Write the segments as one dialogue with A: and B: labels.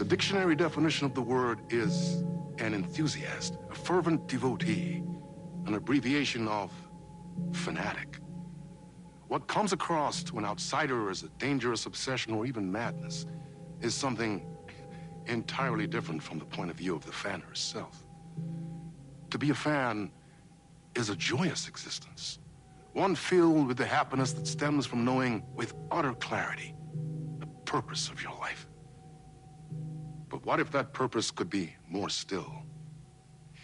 A: The dictionary definition of the word is an enthusiast, a fervent devotee, an abbreviation of fanatic. What comes across to an outsider as a dangerous obsession or even madness is something entirely different from the point of view of the fan herself. To be a fan is a joyous existence, one filled with the happiness that stems from knowing with utter clarity the purpose of your life. But what if that purpose could be more still?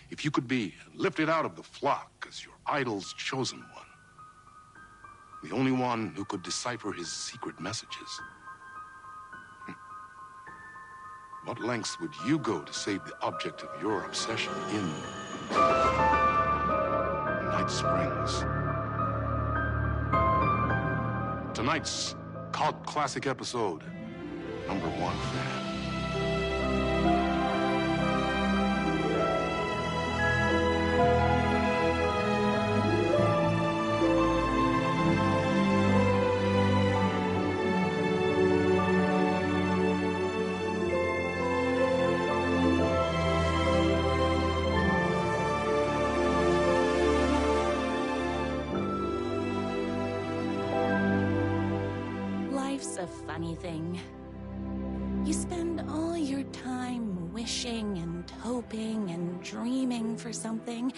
A: If you could be lifted out of the flock as your idol's chosen one, the only one who could decipher his secret messages. What lengths would you go to save the object of your obsession in Night Springs? Tonight's cult classic episode, number 1 fan.
B: A funny thing. You spend all your time wishing and hoping and dreaming for something,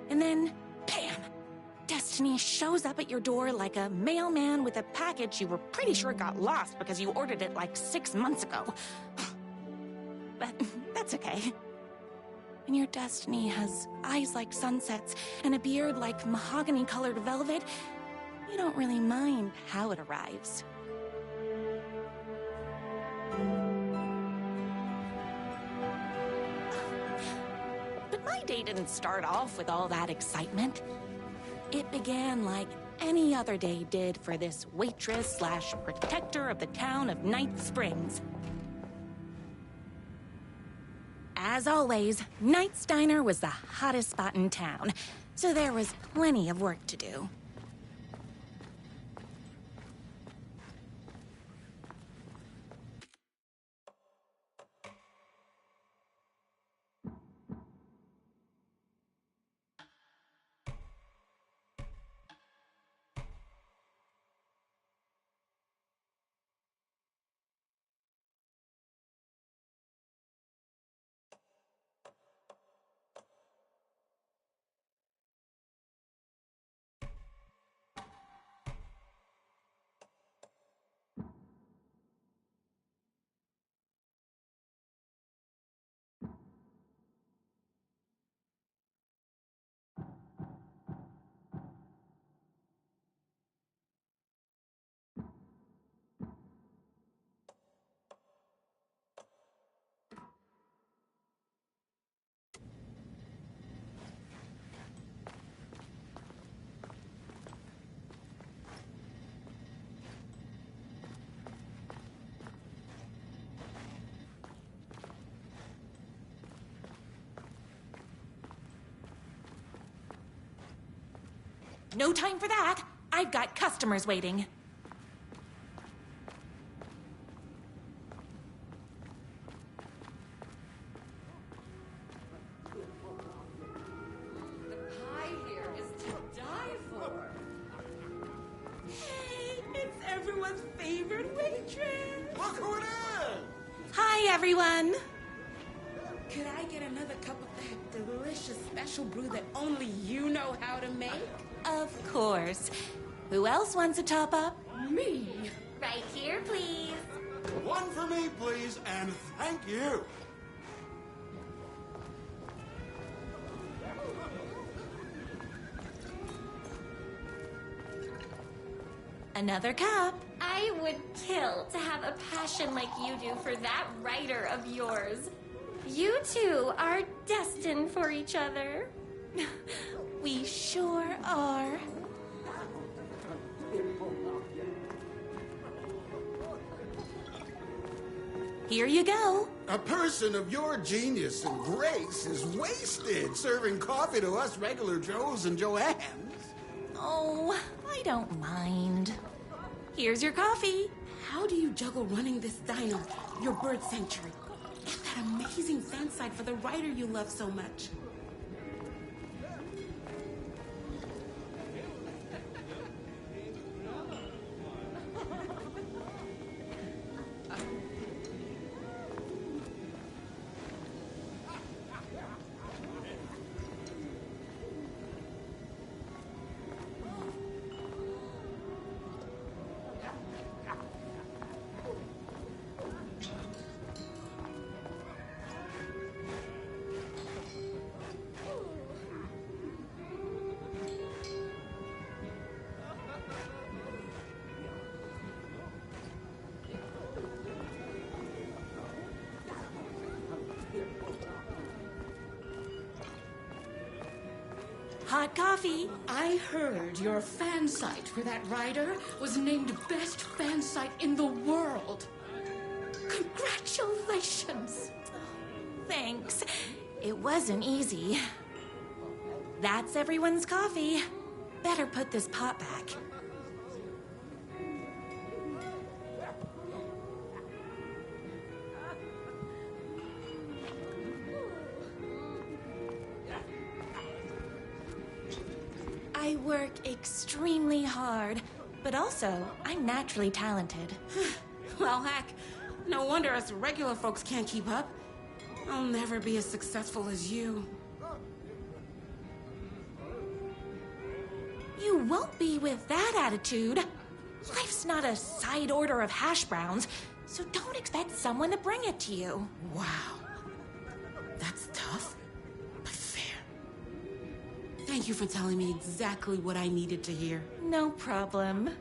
B: and then, bam! Destiny shows up at your door like a mailman with a package you were pretty sure got lost because you ordered it like 6 months ago. But that's okay. When your destiny has eyes like sunsets and a beard like mahogany-colored velvet, you don't really mind how it arrives. But my day didn't start off with all that excitement. It began like any other day did for this waitress/protector of the town of Night Springs. As always, Knight's Diner was the hottest spot in town, so there was plenty of work to do. No time for that. I've got customers waiting.
C: The pie here is to die for.
D: Hey, it's everyone's favorite waitress.
E: Look who it is!
B: Hi, everyone.
D: Could I get another cup of that delicious special brew that only you know how to make?
B: Of course. Who else wants a top-up?
D: Me.
C: Right here, please.
E: One for me, please, and thank you.
B: Another cup.
C: I would kill to have a passion like you do for that writer of yours. You two are destined for each other.
B: We sure are. Here you go.
E: A person of your genius and grace is wasted serving coffee to us regular Joes and Joannes.
B: Oh, I don't mind. Here's your coffee.
D: How do you juggle running this diner, your bird sanctuary, that amazing fan site for the writer you love so much?
B: Hot coffee.
D: I heard your fan site for that writer was named best fan site in the world. Congratulations.
B: Thanks. It wasn't easy. That's everyone's coffee. Better put this pot back. I work extremely hard, but also I'm naturally talented.
D: Well, heck, no wonder us regular folks can't keep up. I'll never be as successful as you.
B: You won't be with that attitude. Life's not a side order of hash browns, so don't expect someone to bring it to you.
D: Wow. That's tough, but fair. Thank you for telling me exactly what I needed to hear.
B: No problem.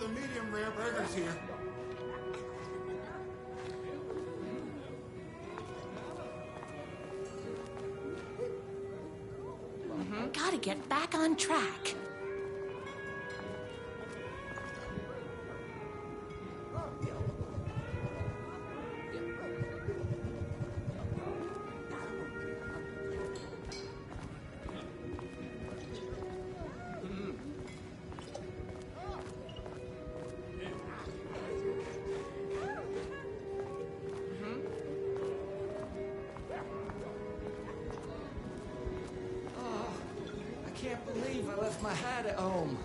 E: The medium rare burgers here.
B: Gotta get back on track.
F: I can't believe I left my hat at home.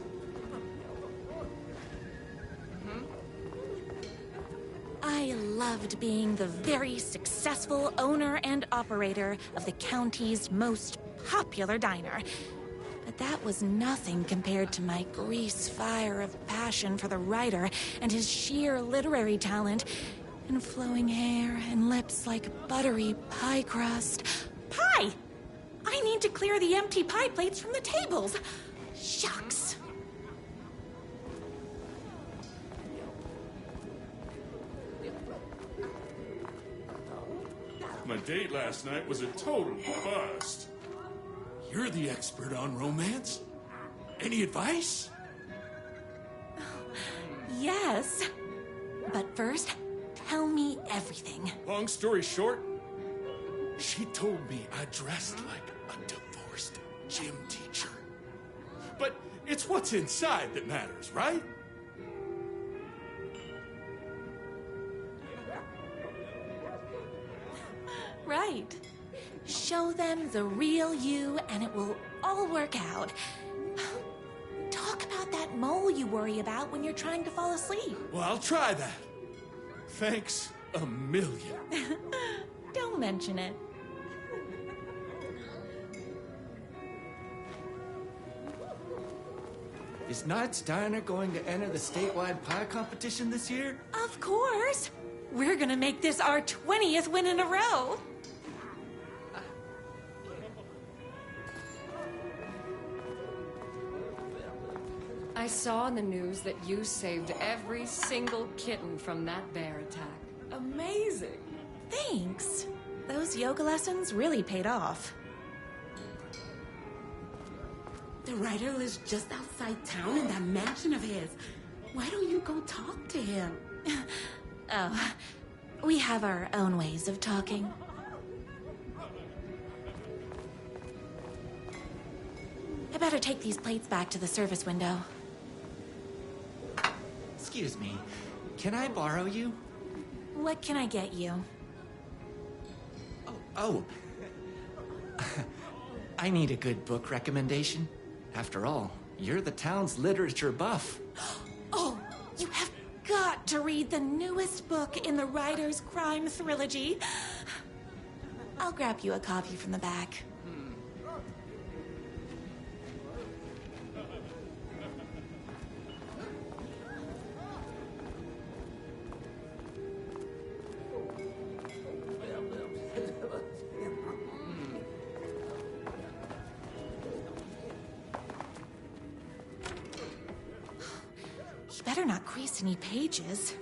B: I loved being the very successful owner and operator of the county's most popular diner. But that was nothing compared to my grease fire of passion for the writer and his sheer literary talent, and flowing hair and lips like buttery pie crust. Pie! I need to clear the empty pie plates from the tables. Shucks.
G: My date last night was a total bust. You're the expert on romance. Any advice?
B: Yes. But first, tell me everything.
G: Long story short, she told me I dressed like a divorced gym teacher. But it's what's inside that matters, right?
B: Right. Show them the real you and it will all work out. Talk about that mole you worry about when you're trying to fall asleep.
G: Well, I'll try that. Thanks a million.
B: Don't mention it.
F: Is Knight's Diner going to enter the statewide pie competition this year?
B: Of course. We're gonna make this our 20th win in a row.
H: I saw in the news that you saved every single kitten from that bear attack. Amazing.
B: Thanks. Those yoga lessons really paid off.
D: The writer lives just outside town in that mansion of his. Why don't you go talk to him?
B: Oh, we have our own ways of talking. I better take these plates back to the service window.
F: Excuse me, can I borrow you?
B: What can I get you?
F: Oh. I need a good book recommendation. After all, you're the town's literature buff.
B: Oh, you have got to read the newest book in the Writer's Crime Trilogy. I'll grab you a copy from the back. You better not crease any pages.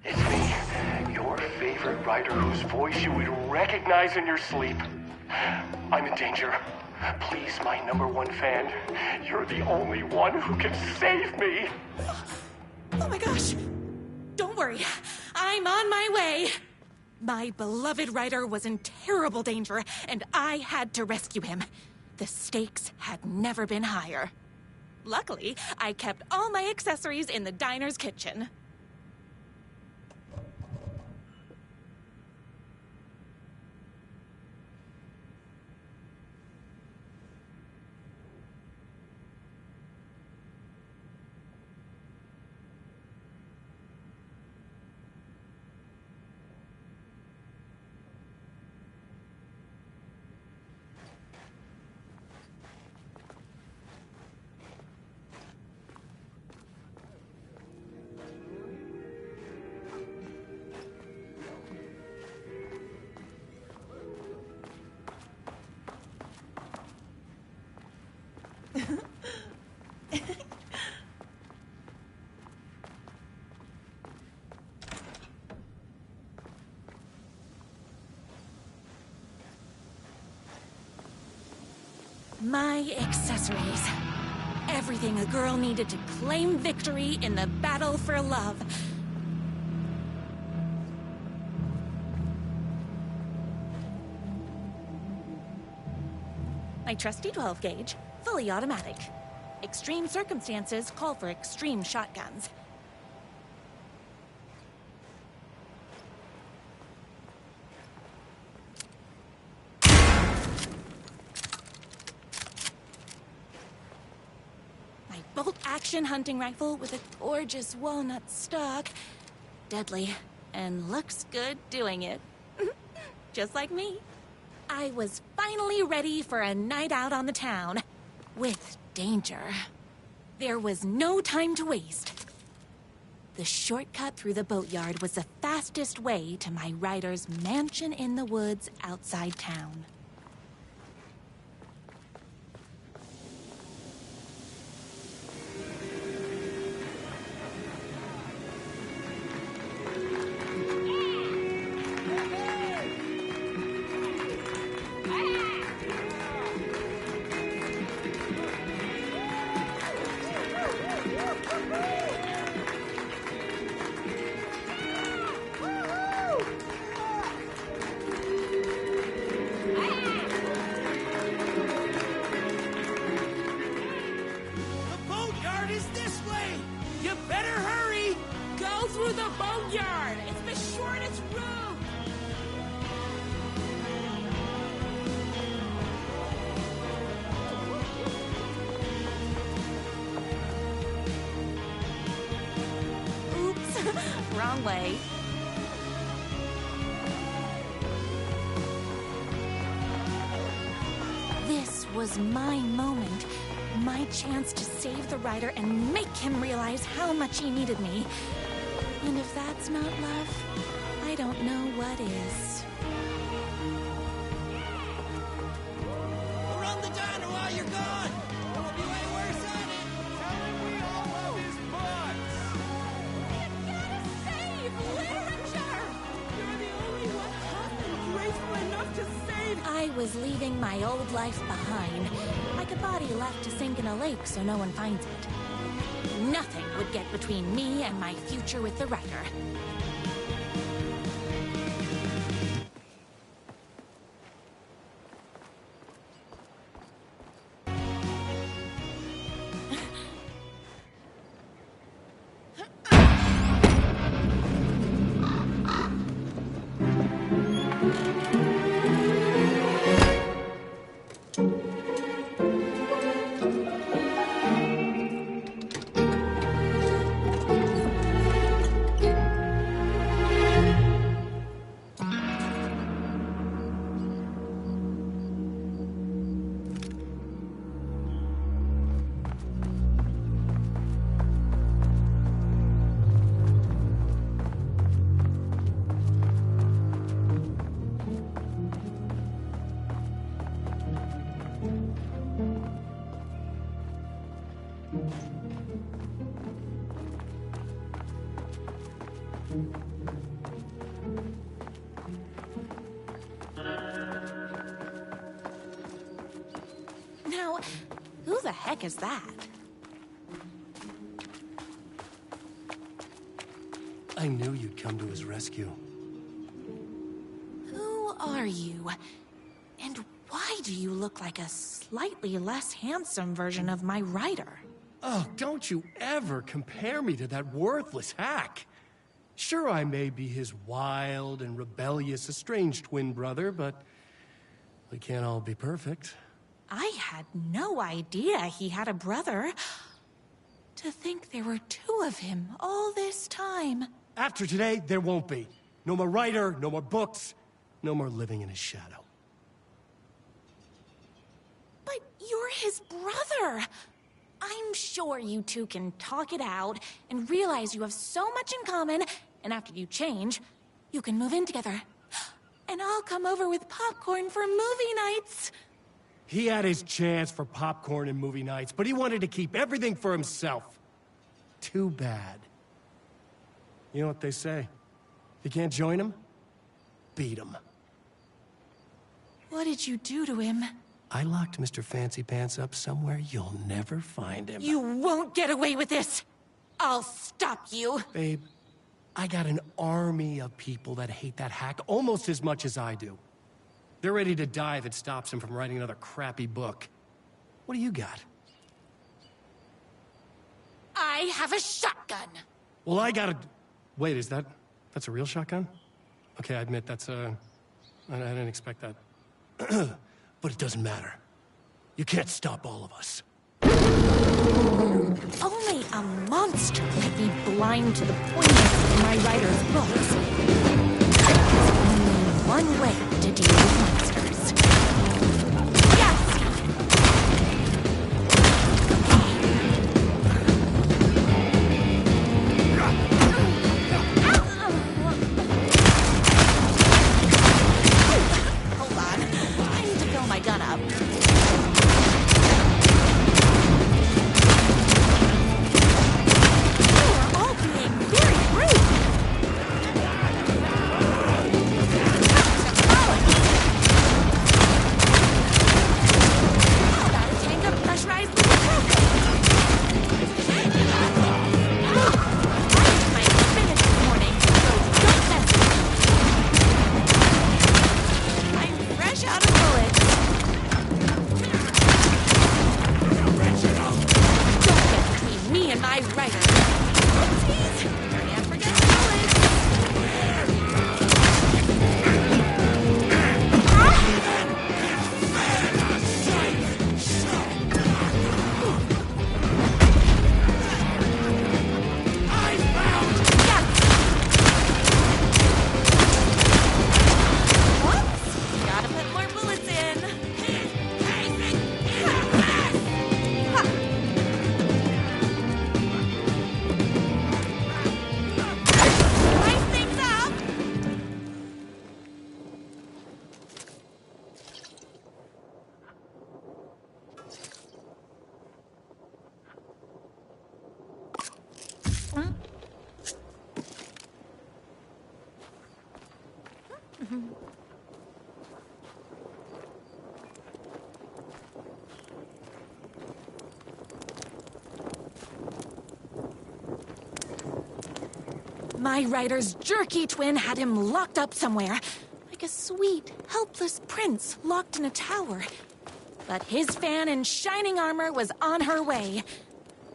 I: It's me, your favorite writer whose voice you would recognize in your sleep. I'm in danger. Please, my #1 fan, you're the only one who can save me.
B: Oh my gosh! Don't worry, I'm on my way. My beloved writer was in terrible danger, and I had to rescue him. The stakes had never been higher. Luckily, I kept all my accessories in the diner's kitchen. My accessories. Everything a girl needed to claim victory in the battle for love. My trusty 12 gauge, fully automatic. Extreme circumstances call for extreme shotguns. My bolt-action hunting rifle with a gorgeous walnut stock. Deadly, and looks good doing it. Just like me. I was finally ready for a night out on the town. With danger. There was no time to waste. The shortcut through the boatyard was the fastest way to my rider's mansion in the woods outside town. Wrong way. This was my moment. My chance to save the rider and make him realize how much he needed me. And if that's not love, I don't know what is.
J: We'll run the diner while you're gone! Or we'll be way worse at it! Tell him we all love his butts!
B: Save literature! You're the only one tough and graceful enough to save. I was leaving my old life behind. Like a body left to sink in a lake so no one finds it. Nothing would get between me and my future with the writer. Now, who the heck is that?
K: I knew you'd come to his rescue.
B: Who are you? And why do you look like a slightly less handsome version of my rider?
K: Oh, don't you ever compare me to that worthless hack. Sure, I may be his wild and rebellious estranged twin brother, but we can't all be perfect.
B: I had no idea he had a brother. To think there were two of him all this time.
K: After today, there won't be. No more writer, no more books, no more living in his shadow.
B: But you're his brother. I'm sure you two can talk it out and realize you have so much in common, and after you change, you can move in together. And I'll come over with popcorn for movie nights.
K: He had his chance for popcorn and movie nights, but he wanted to keep everything for himself. Too bad. You know what they say? If you can't join him, beat him.
B: What did you do to him?
K: I locked Mr. Fancy Pants up somewhere you'll never find him.
B: You won't get away with this! I'll stop you!
K: Babe, I got an army of people that hate that hack almost as much as I do. They're ready to die if it stops him from writing another crappy book. What do you got?
B: I have a shotgun!
K: Well, I got a... Wait, that's a real shotgun? Okay, I admit, I didn't expect that. But it doesn't matter. You can't stop all of us.
B: Only a monster could be blind to the poignancy of my writer's books. There's only one way to deal with monsters. Yes! Hold on. I need to fill my gun up. My writer's jerky twin had him locked up somewhere, like a sweet, helpless prince locked in a tower. But his fan in shining armor was on her way.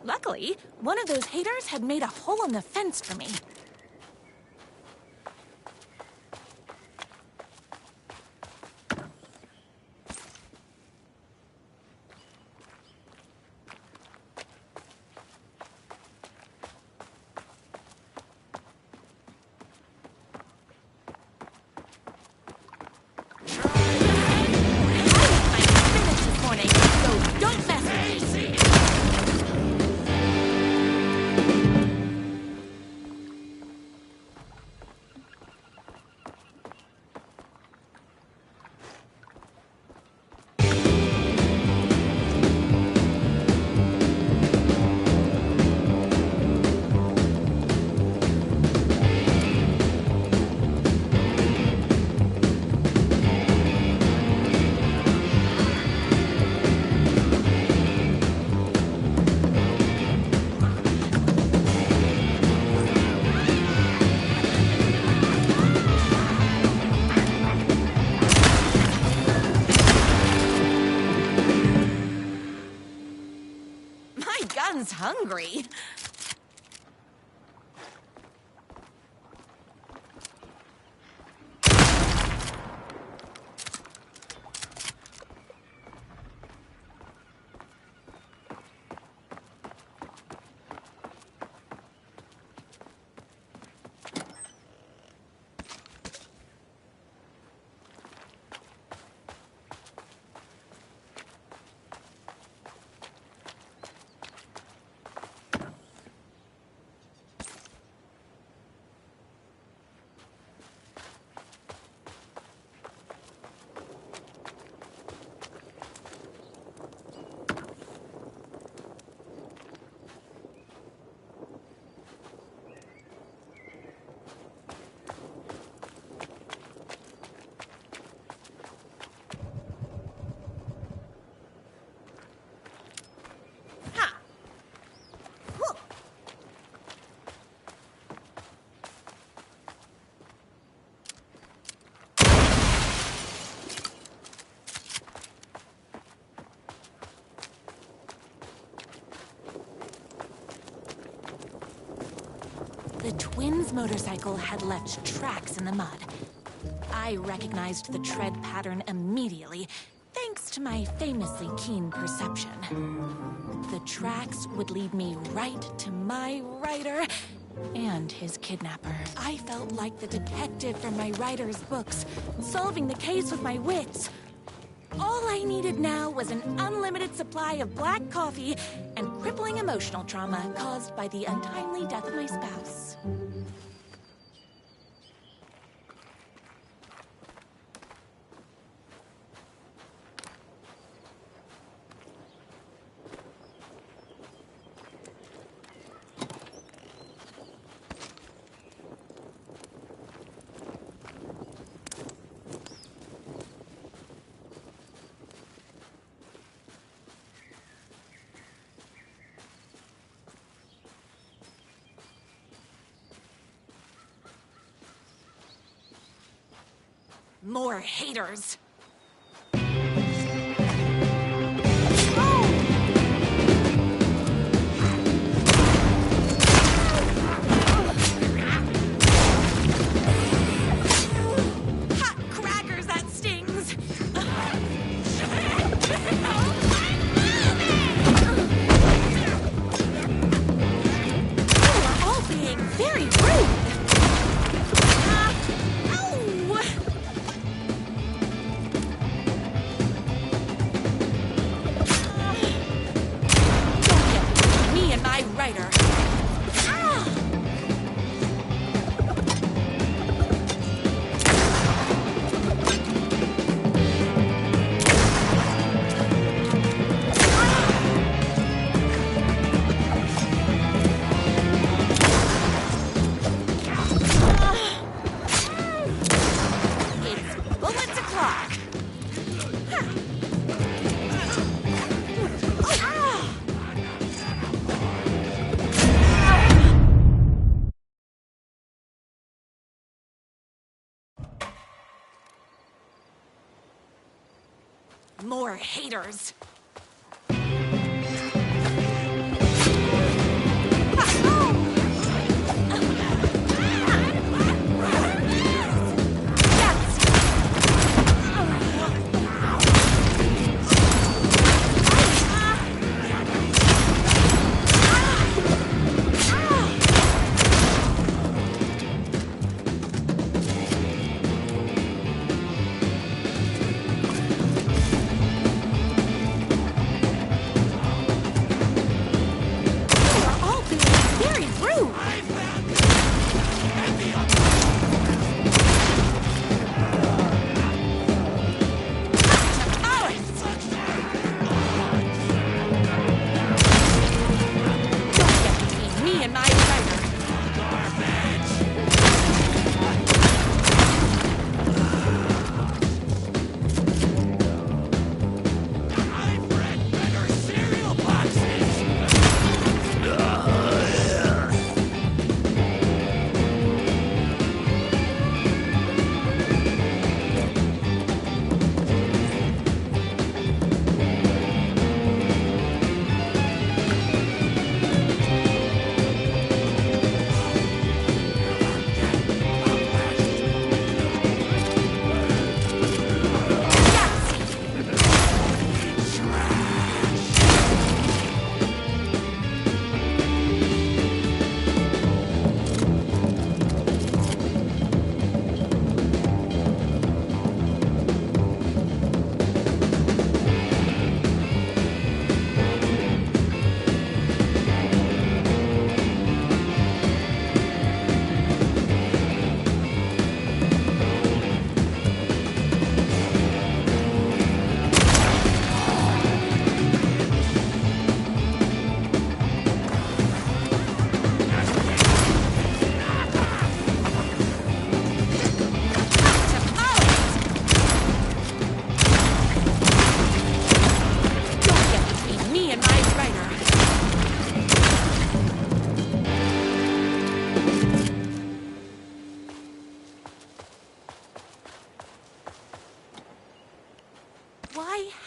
B: Luckily, one of those haters had made a hole in the fence for me. Hungry. The twins' motorcycle had left tracks in the mud. I recognized the tread pattern immediately, thanks to my famously keen perception. The tracks would lead me right to my rider and his kidnapper. I felt like the detective from my writer's books, solving the case with my wits. All I needed now was an unlimited supply of black coffee and crippling emotional trauma caused by the untimely death of my spouse. More haters. Hot crackers, that stings. You are all being very rude. More haters.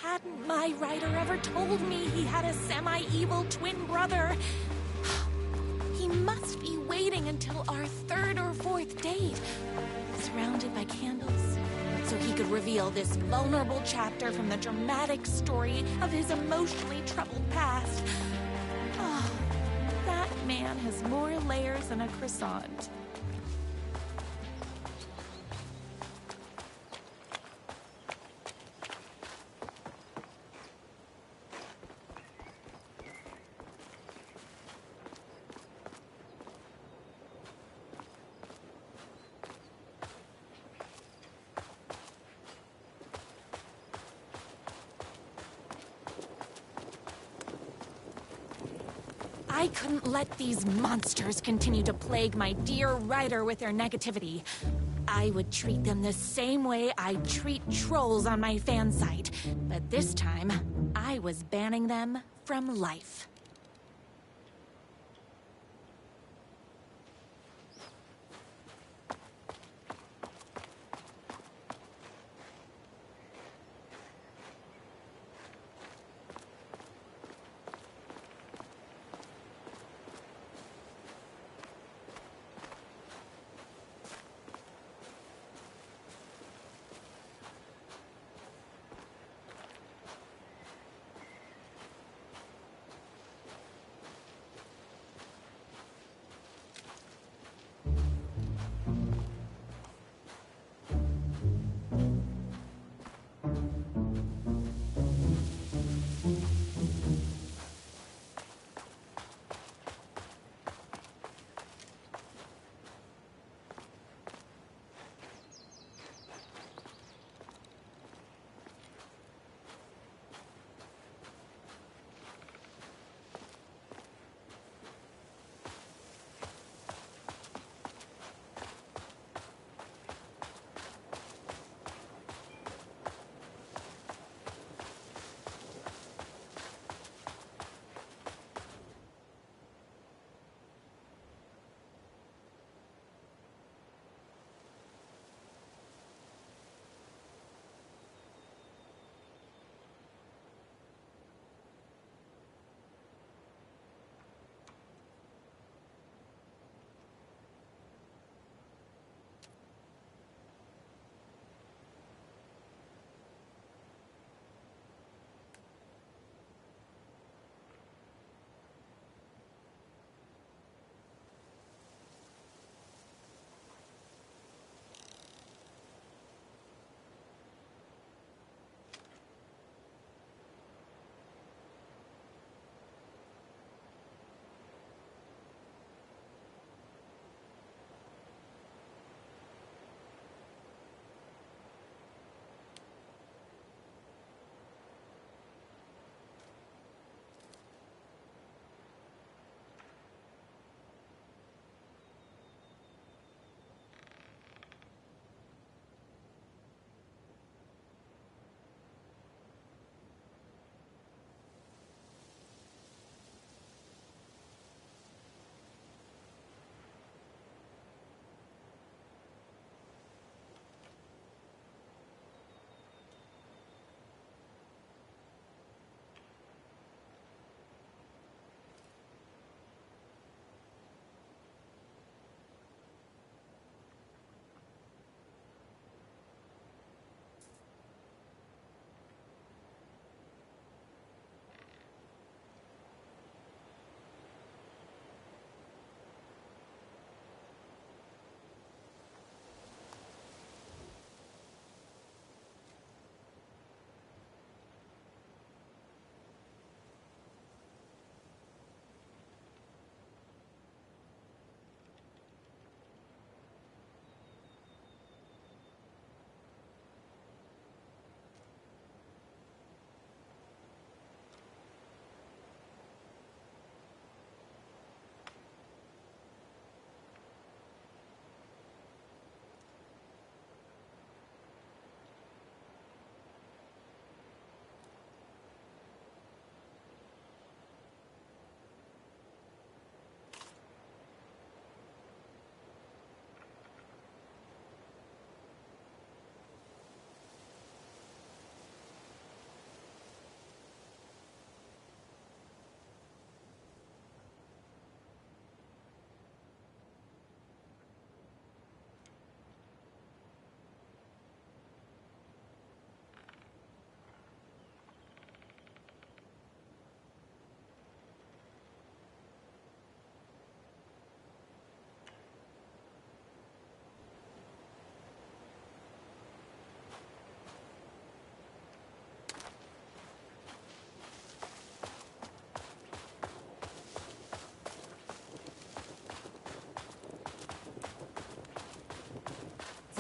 B: Hadn't my writer ever told me he had a semi-evil twin brother? He must be waiting until our third or fourth date, surrounded by candles, so he could reveal this vulnerable chapter from the dramatic story of his emotionally troubled past. Oh, that man has more layers than a croissant. I couldn't let these monsters continue to plague my dear writer with their negativity. I would treat them the same way I treat trolls on my fan site, but this time, I was banning them from life.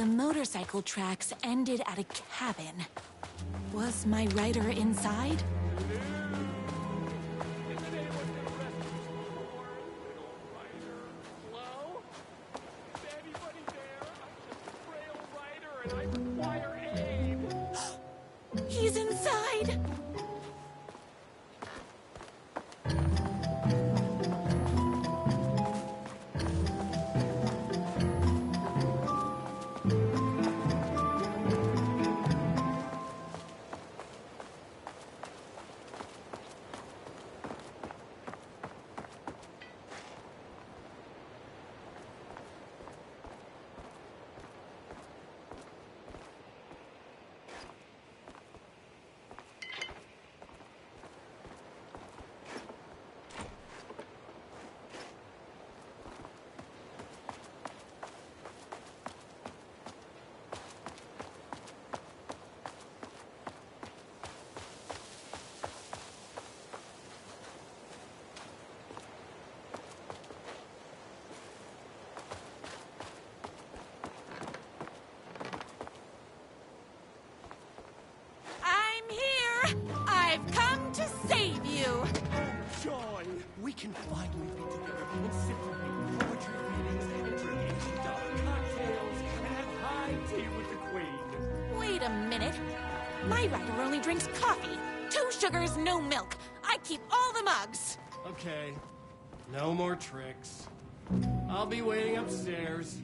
B: The motorcycle tracks ended at a cabin. Was my rider inside?
G: Hello? Is anybody there? I'm just a frail rider and I require aid.
B: He's inside! I've come to save you!
G: Joy! We can finally be together and sit through poetry readings and drink $80 cocktails and have high tea with the Queen.
B: Wait a minute. My rider only drinks coffee. 2 sugars, no milk. I keep all the mugs.
K: Okay. No more tricks. I'll be waiting upstairs.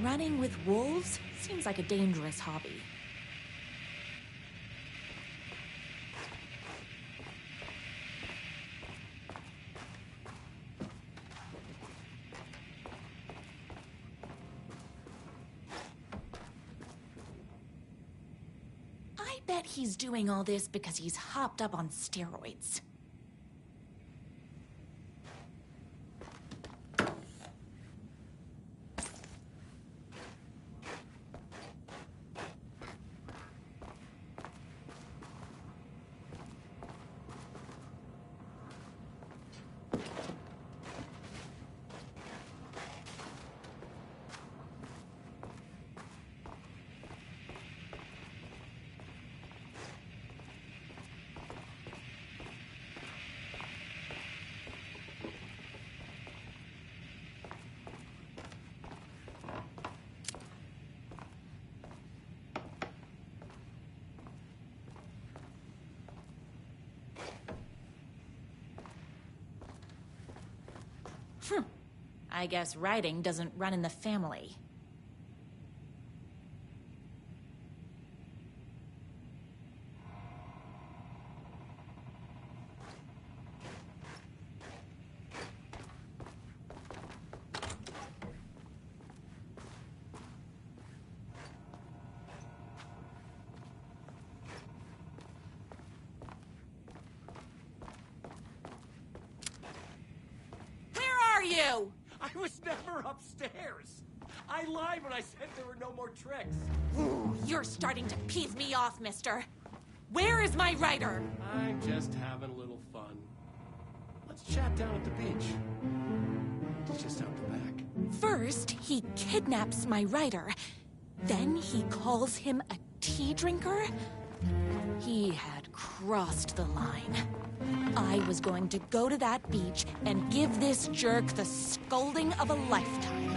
B: Running with wolves seems like a dangerous hobby. I bet he's doing all this because he's hopped up on steroids. I guess riding doesn't run in the family. Where are you?
G: I was never upstairs. I lied when I said there were no more tricks.
B: Ooh, you're starting to piss me off, mister. Where is my rider?
K: I'm just having a little fun. Let's chat down at the beach. It's just out the back.
B: First, he kidnaps my rider. Then he calls him a tea drinker. He had crossed the line. I was going to go to that beach and give this jerk the scolding of a lifetime.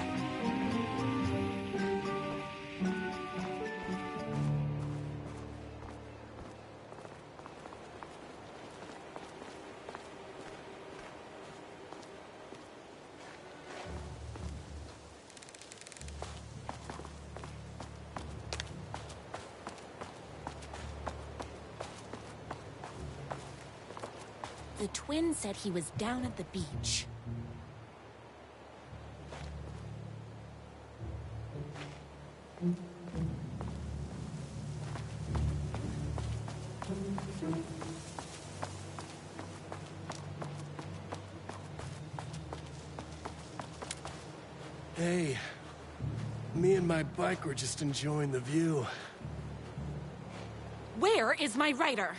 B: The twin said he was down at the beach.
K: Hey, me and my bike were just enjoying the view.
B: Where is my writer?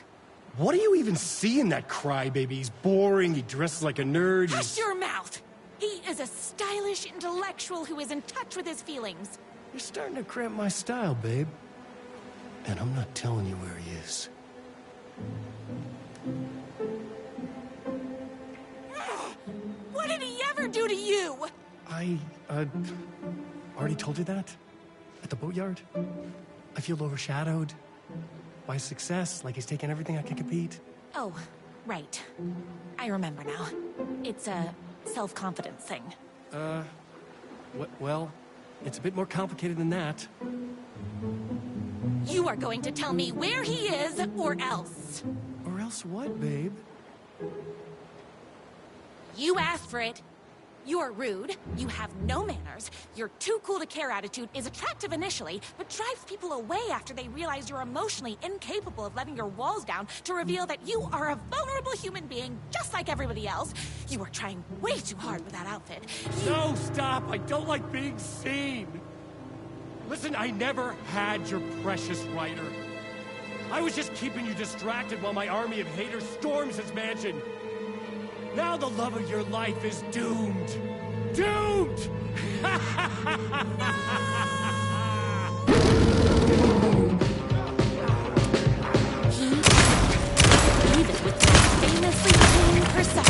K: What do you even see in that crybaby? He's boring, he dresses like a nerd,
B: Hush your mouth! He is a stylish intellectual who is in touch with his feelings.
K: You're starting to cramp my style, babe. And I'm not telling you where he is.
B: What did he ever do to you?
K: I, already told you that? At the boatyard? I feel overshadowed by success, like he's taking everything I can compete.
B: Oh, right. I remember now. It's a self-confidence thing.
K: Well, it's a bit more complicated than that.
B: You are going to tell me where he is, or else.
K: Or else what, babe?
B: You asked for it. You're rude, you have no manners, your too cool to care attitude is attractive initially, but drives people away after they realize you're emotionally incapable of letting your walls down to reveal that you are a vulnerable human being just like everybody else. You are trying way too hard with that outfit.
K: No, stop! I don't like being seen! Listen, I never had your precious writer. I was just keeping you distracted while my army of haters storms his mansion. Now the love of your life is doomed. Doomed!
B: Even with that famously clean persona.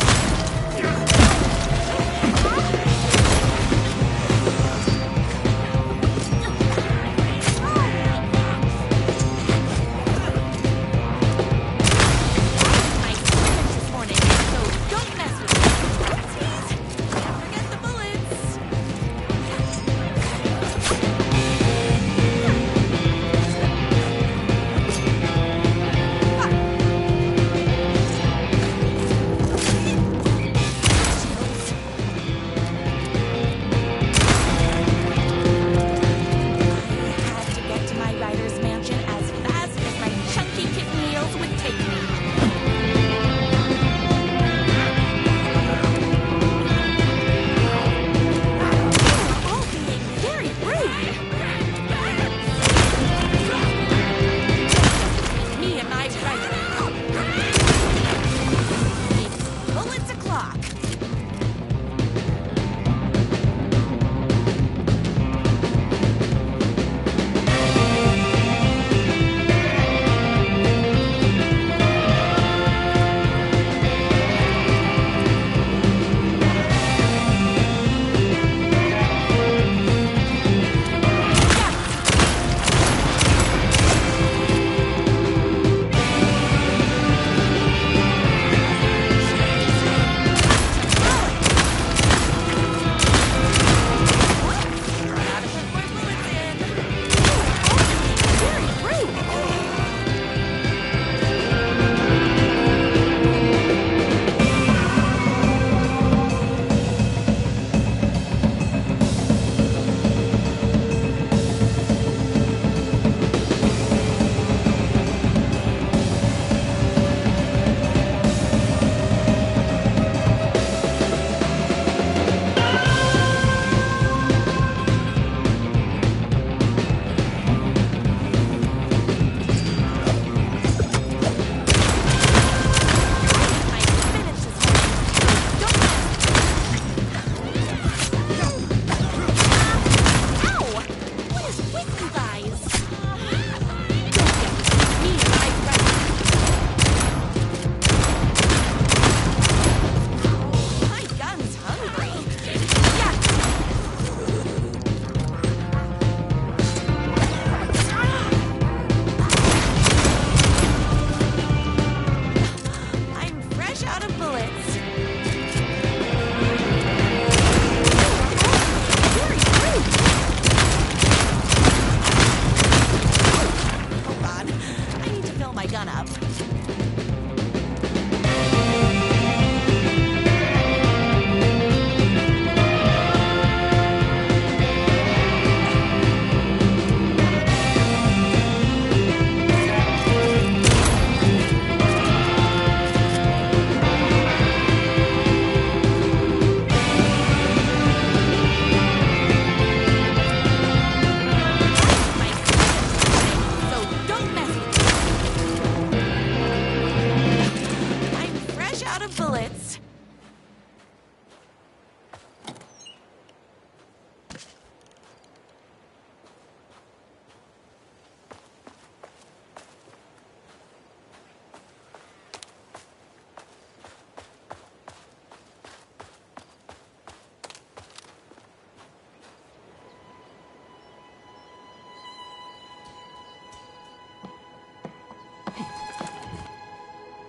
B: spirits.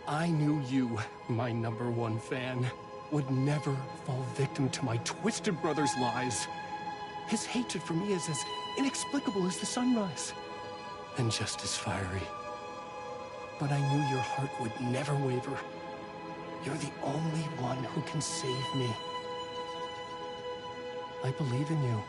K: I knew you, my #1 fan, would never fall victim to my twisted brother's lies. His hatred for me is as inexplicable as the sunrise, and just as fiery. But I knew your heart would never waver. You're the only one who can save me. I believe in you.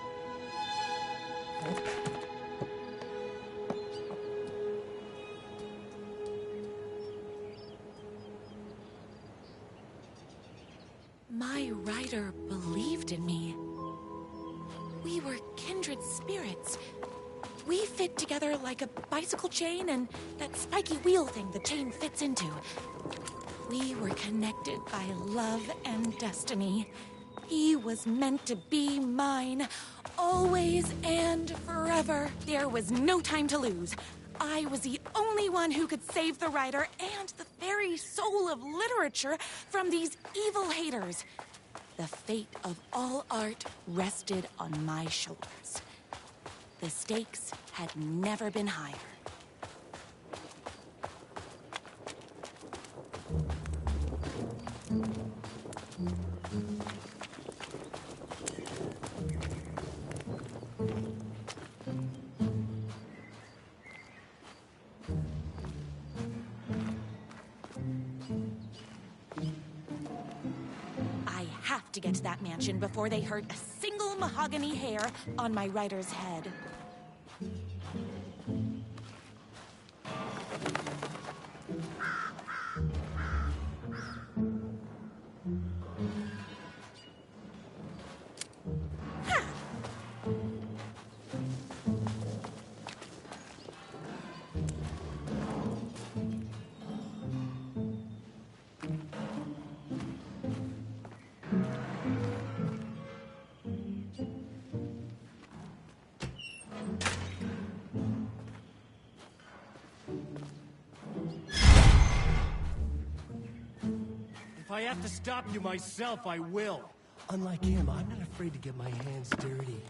B: My rider believed in me. We were kindred spirits. We fit together like a bicycle chain and that spiky wheel thing the chain fits into. We were connected by love and destiny. He was meant to be mine, always and forever. There was no time to lose. I was the only one who could save the writer and the very soul of literature from these evil haters. The fate of all art rested on my shoulders. The stakes had never been higher. I have to get to that mansion before they hurt a single mahogany hair on my writer's head.
K: If I have to stop you myself, I will. Unlike him, I'm not afraid to get my hands dirty.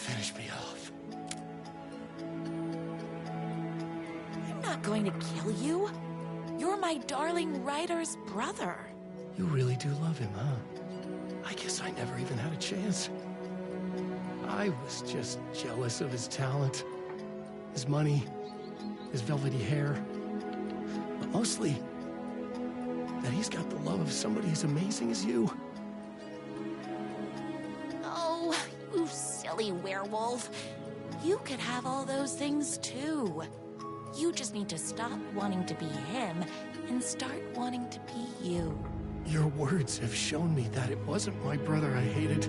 K: finish me off.
B: I'm not going to kill you. You're my darling writer's brother.
K: You really do love him, huh? I guess I never even had a chance. I was just jealous of his talent, his money, his velvety hair. But mostly, that he's got the love of somebody as amazing as you.
B: Oh, you silly werewolf. You could have all those things too. You just need to stop wanting to be him and start wanting to be you.
K: Your words have shown me that it wasn't my brother I hated.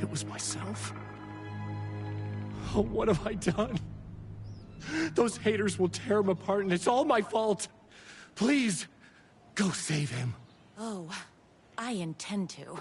K: It was myself. Oh, what have I done? Those haters will tear him apart, and it's all my fault. Please, go save him.
B: Oh, I intend to.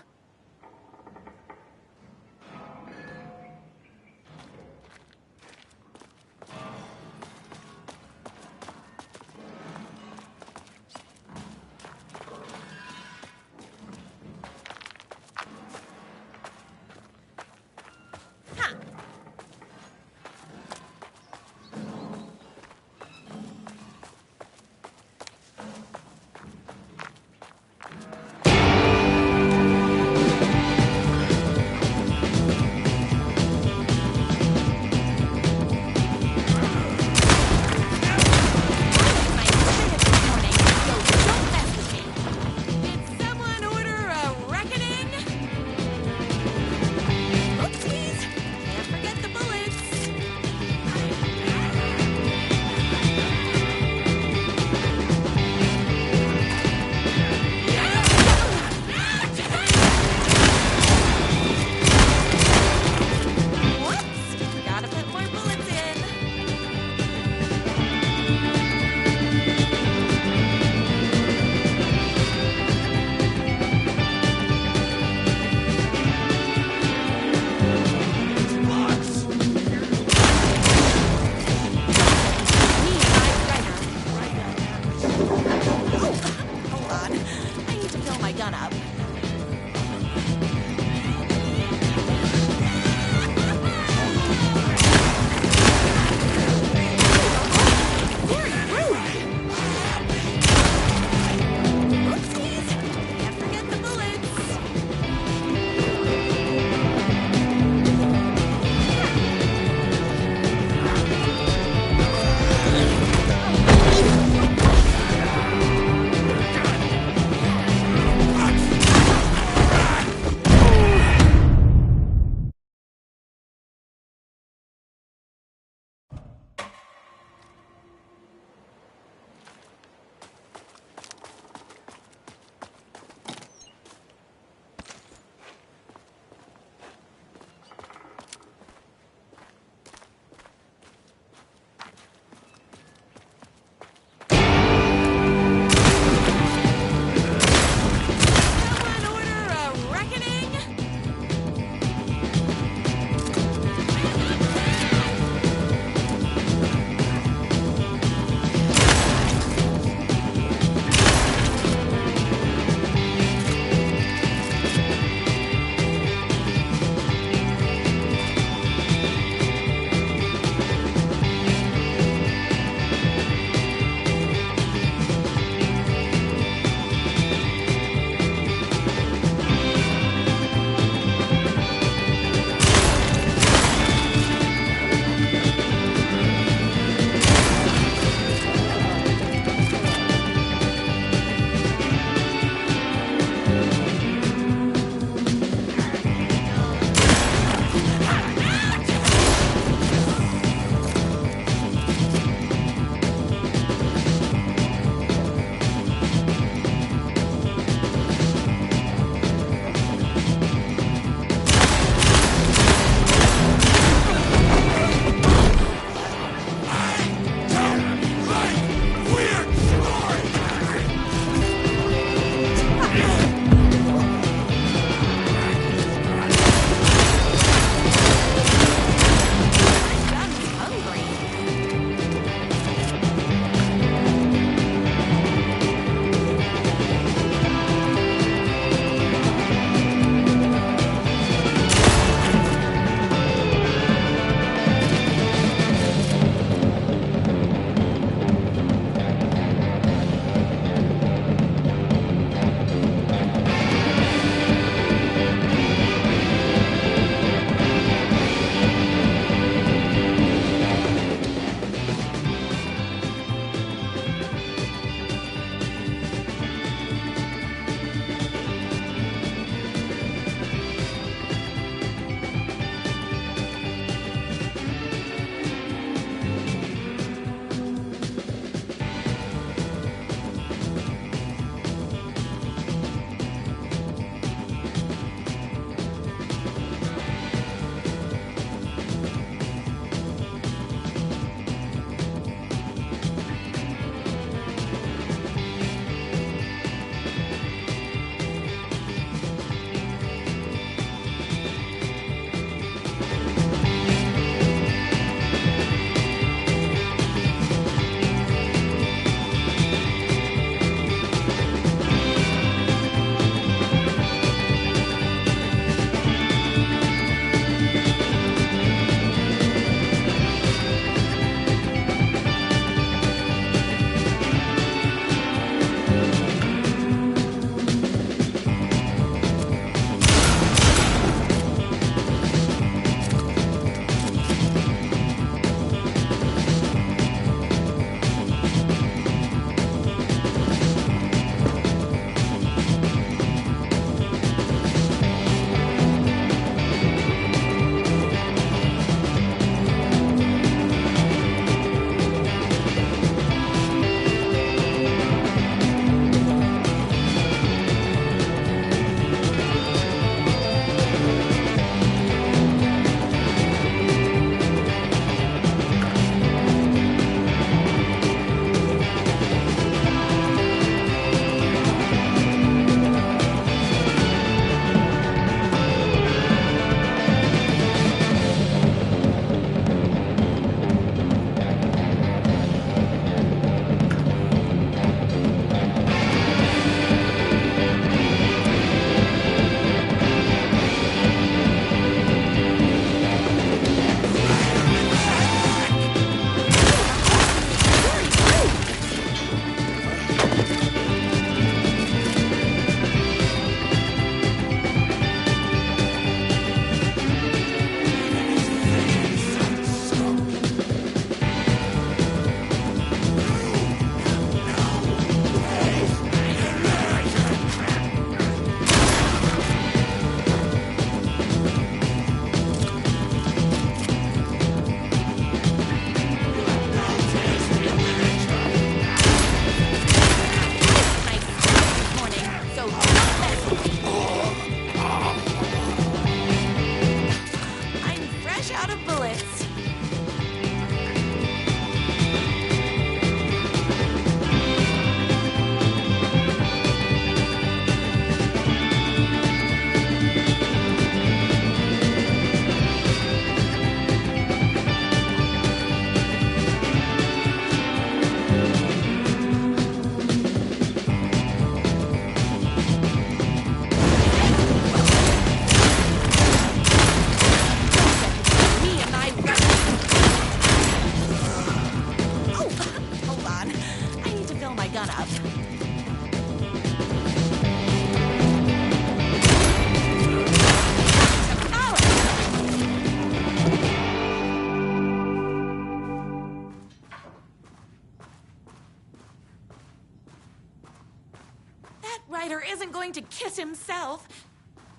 B: isn't going to kiss himself.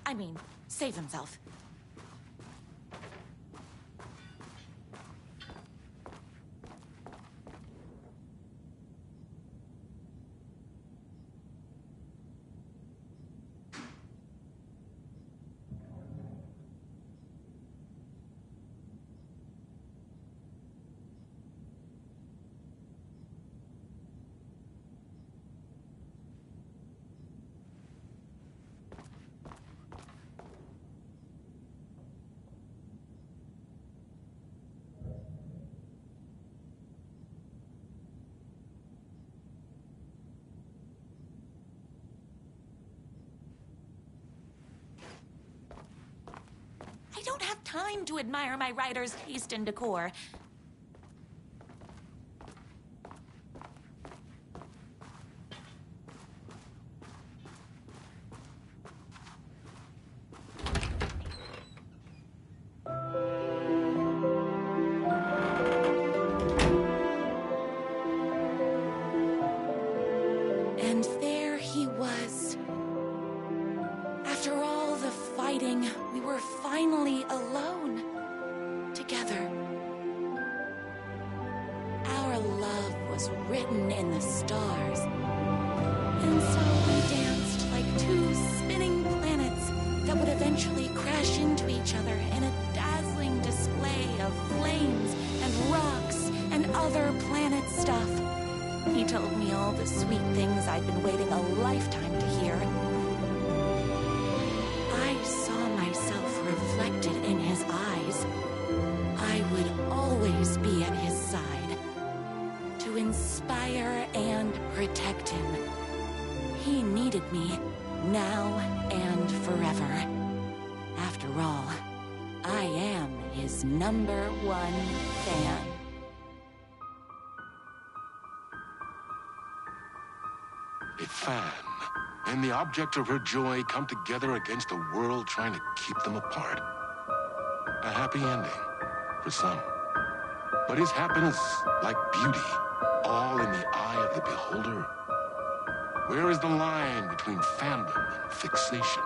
B: I mean, save himself. I don't have time to admire my writer's taste in decor. And there he was. After all the fighting, we were finally alone. Together. Our love was written in the stars. And so we danced like two spinning planets that would eventually crash into each other in a dazzling display of flames and rocks and other planet stuff. He told me all the sweet things I'd been waiting a lifetime to hear. I saw myself reflected in his eyes. I would always be at his side, to inspire and protect him. He needed me, now and forever. After all, I am his #1 fan.
A: A fan and the object of her joy come together against a world trying to keep them apart. A happy ending for some. But is happiness, like beauty, all in the eye of the beholder? Where is the line between fandom and fixation?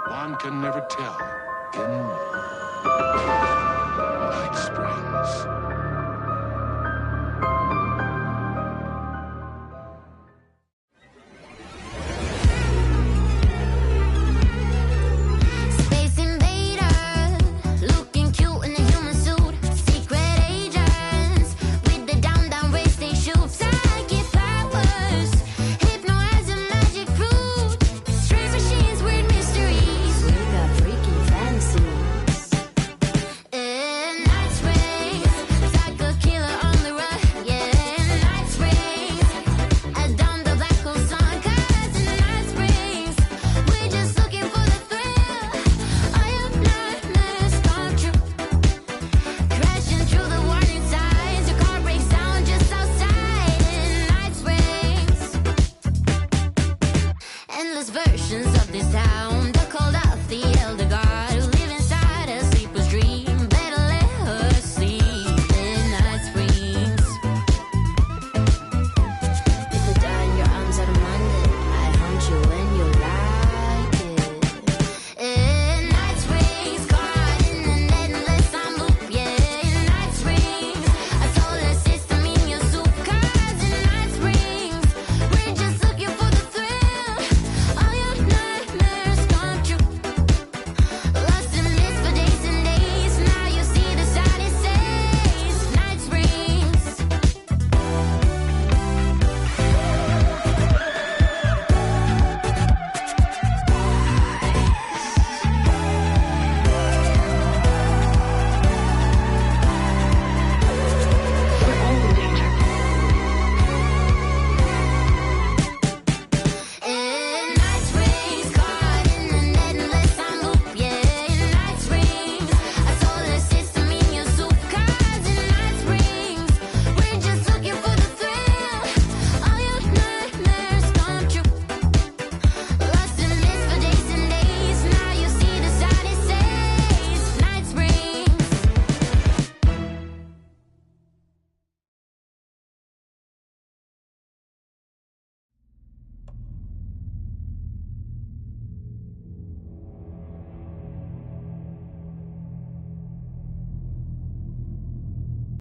A: One can never tell